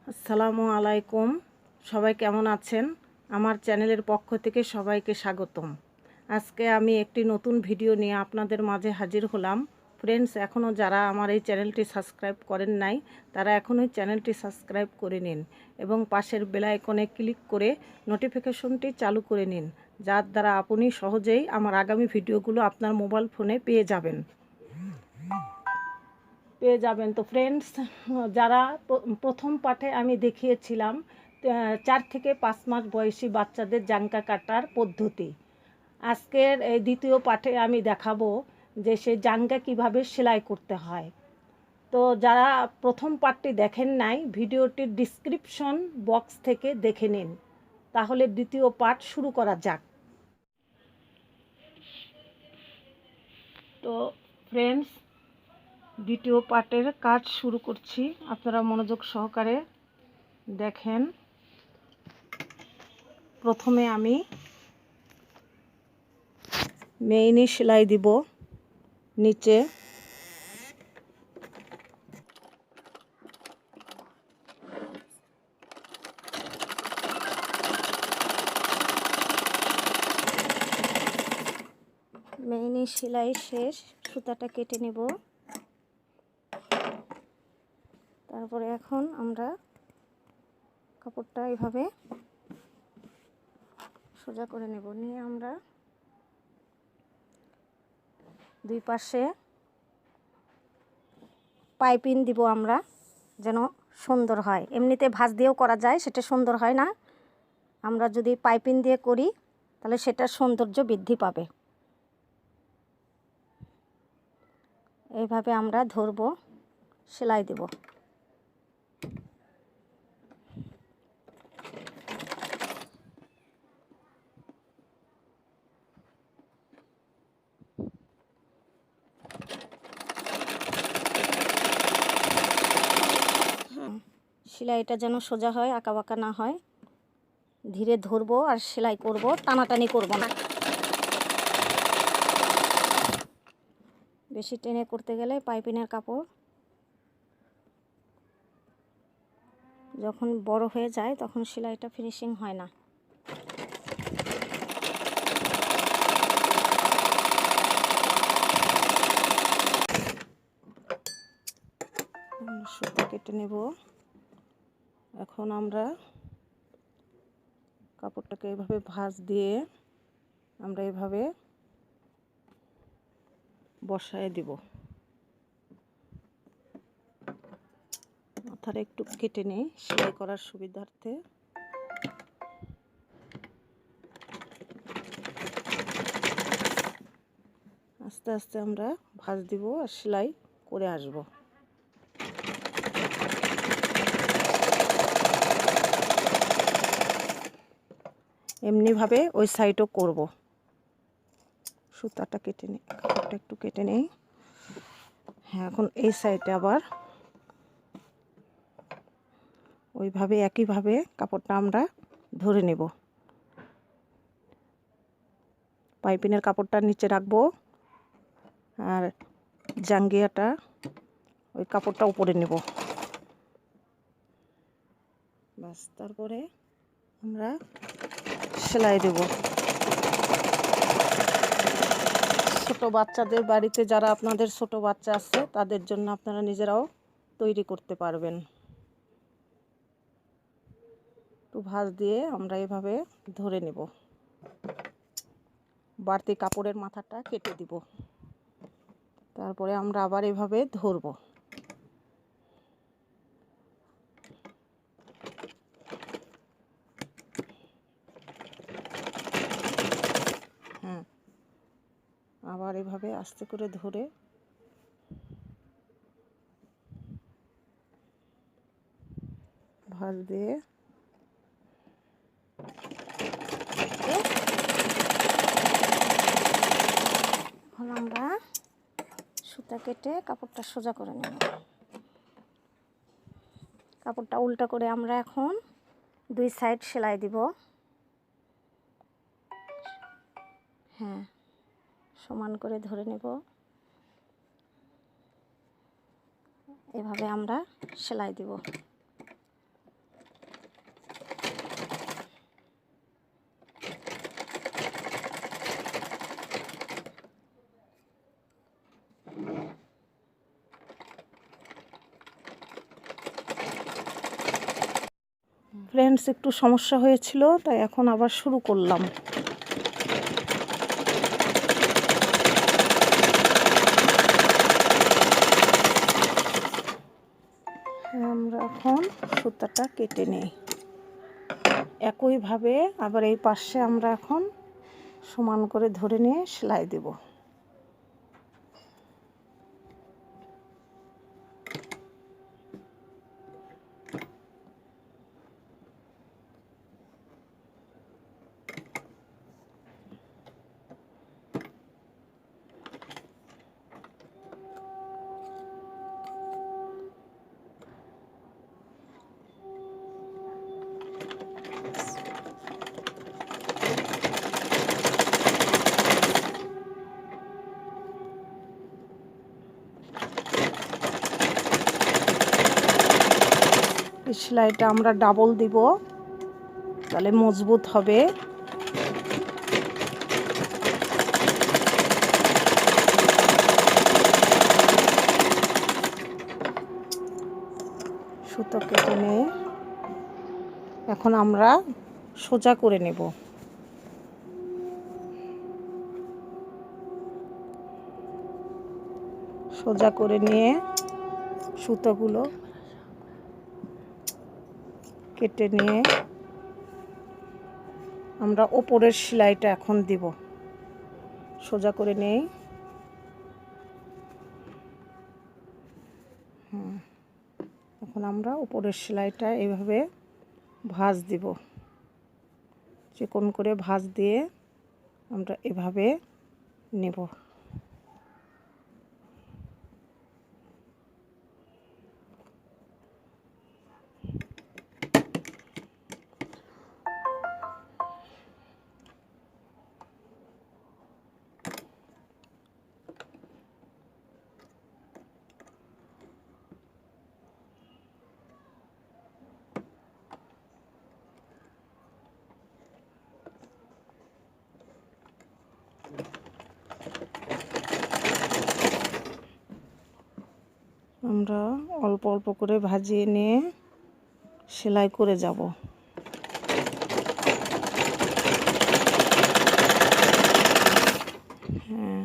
আসসালামু আলাইকুম। সবাই কেমন আছেন? আমার চ্যানেলের পক্ষ থেকে সবাইকে স্বাগতম। আজকে আমি একটি নতুন ভিডিও নিয়ে আপনাদের মাঝে হাজির হলাম। ফ্রেন্ডস, এখনও যারা আমার এই চ্যানেলটি সাবস্ক্রাইব করেন নাই তারা এখনই চ্যানেলটি সাবস্ক্রাইব করে নিন এবং পাশের বেল আইকনে ক্লিক করে নোটিফিকেশনটি চালু করে নিন, যার দ্বারা আপনি সহজেই আমার আগামী ভিডিওগুলো আপনার মোবাইল ফোনে পেয়ে যাবেন। তো ফ্রেন্ডস, যারা প্রথম পাঠে আমি দেখিয়েছিলাম 4 থেকে 5 মাস বয়সী বাচ্চাদের জাঙ্কা কাটার পদ্ধতি। আজকের এই দ্বিতীয় পাঠে আমি দেখাবো যে সে জাঙ্গা কিভাবে সেলাই করতে হয়। তো যারা প্রথম পাঠটি দেখেন নাই, ভিডিওটির ডিসক্রিপশন বক্স থেকে দেখে নিন। তাহলে দ্বিতীয় পাঠ শুরু করা যাক। তো ফ্রেন্ডস, দ্বিতীয় পার্টের কাজ শুরু করছি। আপনারা মনোযোগ সহকারে দেখেন। প্রথমে আমি মেইনি সেলাই দিব নিচে। মেইনি সেলাই শেষ, সুতাটা কেটে নেব। তারপরে এখন আমরা কাপড়টা এইভাবে সোজা করে নেব। নিয়ে আমরা দুই পাশে পাইপিং দিব আমরা, যেন সুন্দর হয়। এমনিতে ভাঁজ দিয়েও করা যায়, সেটা সুন্দর হয় না। আমরা যদি পাইপিং দিয়ে করি তাহলে সেটার সৌন্দর্য বৃদ্ধি পাবে। এইভাবে আমরা ধরবো, সেলাই দেব। সেলাইটা যেন সোজা হয়, আঁকা বাঁকা না হয়। ধীরে ধরবো আর সেলাই করব, টানাটানি করব না। বেশি টেনে করতে গেলে পাইপিনের কাপড় যখন বড় হয়ে যায় তখন সেলাইটা ফিনিশিং হয় না। সুতা কেটে নেব। এখন আমরা কাপড়টাকে এভাবে ভাঁজ দিয়ে আমরা এভাবে বসায় দিব। মাথাটা একটু কেটে নিই সেলাই করার সুবিধার্থে। আস্তে আস্তে আমরা ভাঁজ দিব আর সেলাই করে আসব। এমনিভাবে ওই সাইডও করব। সুতাটা কেটে নিই, কাপড়টা একটু কেটে নিই। হ্যাঁ, এখন এই সাইডে আবার ওইভাবে একইভাবে কাপড়টা আমরা ধরে নেব। পাইপিনের কাপড়টা নিচে রাখবো আর জাঙ্গিয়াটা ওই কাপড়টা উপরে নেব। বাস, তারপরে আমরা সেলাই দেব। ছোট বাচ্চাদের বাড়িতে যারা আপনাদের ছোট বাচ্চা আছে তাদের জন্য আপনারা নিজেরাও তৈরি করতে পারবেন। একটু ভাঁজ দিয়ে আমরা এভাবে ধরে নেব। বাড়তি কাপড়ের মাথাটা কেটে দিব। তারপরে আমরা আবার এভাবে ধরব। হ্যাঁ, আবার এভাবে আস্তে করে ধরে ভাঁজ দিয়ে এখন আমরা সুতা কেটে কাপড়টা সোজা করে নেব। কাপড়টা উল্টা করে আমরা এখন দুই সাইড সেলাই দিব। হ্যাঁ, সমান করে ধরে নেব। এভাবে আমরা সেলাই দিব। ফ্রেন্ডস একটু সমস্যা হয়েছিল, তাই এখন আবার শুরু করলাম। আমরা এখন সুতাটা কেটে নিই। একইভাবে আবার এই পাশে আমরা এখন সমান করে ধরে নিয়ে সেলাই দেব। সেলাইটা আমরা ডাবল দিব, তাহলে মজবুত হবে। সুতো কেটে নিয়ে এখন আমরা সোজা করে নেব। সোজা করে নিয়ে সুতোগুলো কেটে নিয়ে আমরা ওপরের সেলাইটা এখন দিব। সোজা করে নেই। এখন আমরা উপরের সেলাইটা এইভাবে ভাঁজ দিব। চিকন করে ভাঁজ দিয়ে আমরা এভাবে নেব। আমরা অল্প অল্প করে ভাজিয়ে নিয়ে সেলাই করে যাব। হ্যাঁ,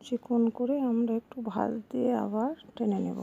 চিকন করে আমরা একটু ভাঁজ দিয়ে আবার টেনে নেব।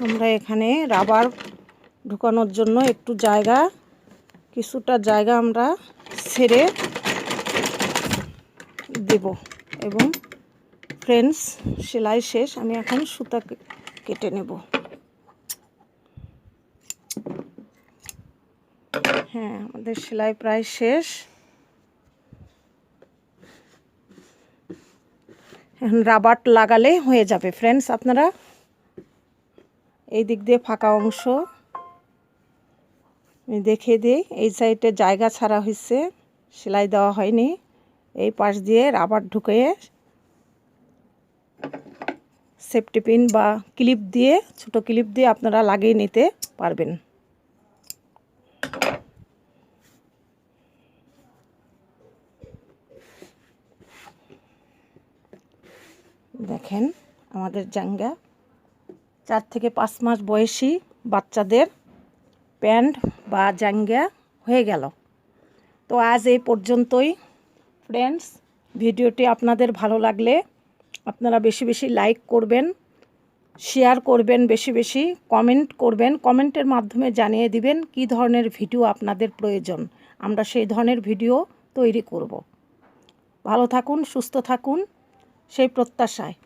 আমরা এখানে রাবার ঢুকানোর জন্য একটু কিছুটা জায়গা আমরা ছেড়ে দেব। এবং ফ্রেন্ডস, সেলাই শেষ। আমি এখন সুতা কেটে নেব। হ্যাঁ, আমাদের সেলাই প্রায় শেষ। এখন রাবার লাগালে হয়ে যাবে। ফ্রেন্ডস, আপনারা এই দিক দিয়ে ফাঁকা অংশ আমি দেখিয়ে দিই। এই সাইডে জায়গা ছাড়া হয়েছে, সেলাই দেওয়া হয়নি। এই পাশ দিয়ে রাবার ঢুকিয়ে সেফটি পিন বা ক্লিপ দিয়ে, ছোট ক্লিপ দিয়ে আপনারা লাগিয়ে নিতে পারবেন। দেখেন, আমাদের জাঙ্গিয়া 4 থেকে 5 মাস বয়সী বাচ্চাদের প্যান্ট বা জাঙ্গিয়া হয়ে গেল। তো আজ এই পর্যন্তই ফ্রেন্ডস। ভিডিওটি আপনাদের ভালো লাগলে আপনারা বেশি বেশি লাইক করবেন, শেয়ার করবেন, বেশি বেশি কমেন্ট করবেন। কমেন্টের মাধ্যমে জানিয়ে দিবেন কী ধরনের ভিডিও আপনাদের প্রয়োজন, আমরা সেই ধরনের ভিডিও তৈরি করব। ভালো থাকুন, সুস্থ থাকুন সেই প্রত্যাশায়।